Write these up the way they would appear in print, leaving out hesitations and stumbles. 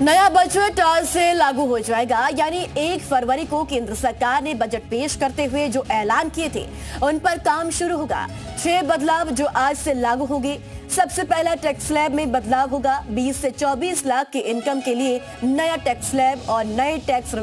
नया बजट आज से लागू हो जाएगा, यानी 1 फरवरी को केंद्र सरकार ने बजट पेश करते हुए जो ऐलान किए थे उन पर काम शुरू होगा। 6 बदलाव जो आज से लागू होंगे। सबसे पहला टैक्स स्लैब में बदलाव होगा। 20 से 24 लाख के इनकम के लिए नया टैक्स स्लैब और नए टैक्स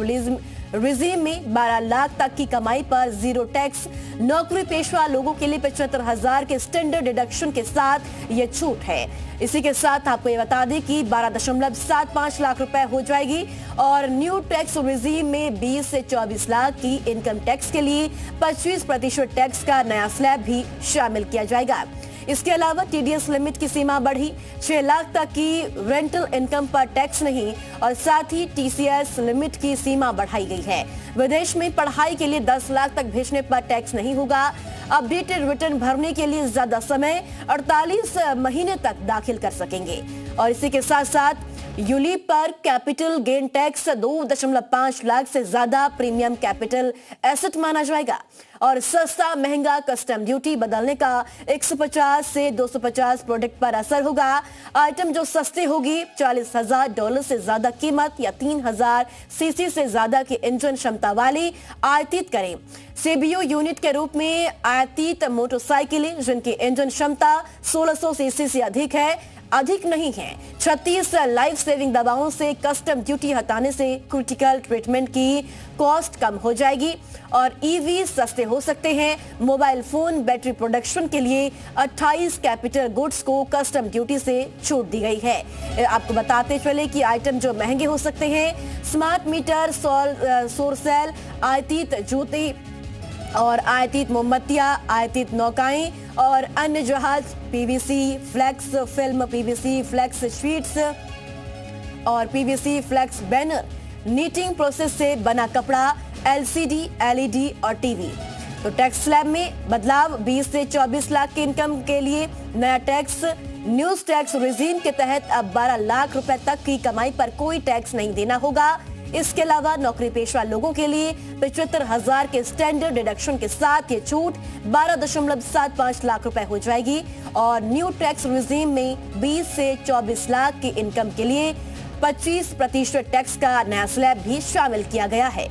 रिजीम में 12 लाख तक की कमाई पर जीरो टैक्स। नौकरी पेशा लोगों के लिए 75,000 के स्टैंडर्ड डिडक्शन के साथ ये छूट है। इसी के साथ आपको ये बता दें कि 12.75 लाख रुपए हो जाएगी और न्यू टैक्स रिजीम में 20 से 24 लाख की इनकम टैक्स के लिए 25% टैक्स का नया स्लैब भी शामिल किया जाएगा। इसके अलावा टीडीएस लिमिट की सीमा बढ़ी। 6 लाख तक की रेंटल इनकम पर टैक्स नहीं और साथ ही टीसीएस लिमिट की सीमा बढ़ाई गई है। विदेश में पढ़ाई के लिए 10 लाख तक भेजने पर टैक्स नहीं होगा। अपडेटेड रिटर्न भरने के लिए ज्यादा समय 48 महीने तक दाखिल कर सकेंगे। और इसी के साथ साथ यूलिप पर कैपिटल गेन टैक्स 2.5 लाख से ज्यादा प्रीमियम कैपिटल एसेट माना जाएगा। और सस्ता महंगा कस्टम ड्यूटी बदलने का 150 से 250 प्रोडक्ट पर असर होगा। आइटम जो सस्ती होगी $40,000 से ज्यादा कीमत या 3,000 सीसी से ज्यादा की इंजन क्षमता वाली आयातित करें। सीबीयू यूनिट के रूप में आयातित मोटरसाइकिलें जिनकी इंजन क्षमता 1600 सीसी से अधिक नहीं है। 36 लाइफ सेविंग दवाओं से कस्टम ड्यूटी हटाने से क्रिटिकल ट्रीटमेंट की कॉस्ट कम हो जाएगी और ईवी सस्ते हो सकते हैं। मोबाइल फोन बैटरी प्रोडक्शन के लिए 28 कैपिटल गुड्स को कस्टम ड्यूटी से छूट दी गई है। आपको बताते चले कि आइटम जो महंगे हो सकते हैं, स्मार्ट मीटर, सौर सेल, आयातित जूते और आयातित मोमबत्तियां, आयातित नौकाएं और अन्य जहाज, PVC flex film, PVC flex sheets और PVC flex banner, knitting process से बना कपड़ा, एलसीडी, एलईडी और टीवी। तो टैक्स स्लैब में बदलाव। 20 से 24 लाख की इनकम के लिए नया टैक्स। न्यूज टैक्स रिजीम के तहत अब 12 लाख रुपए तक की कमाई पर कोई टैक्स नहीं देना होगा। इसके अलावा नौकरी पेशा लोगों के लिए 75,000 के स्टैंडर्ड डिडक्शन के साथ ये छूट 12.75 लाख रुपए हो जाएगी और न्यू टैक्स रिजीम में 20 से 24 लाख की इनकम के लिए 25% टैक्स का नया स्लैब भी शामिल किया गया है।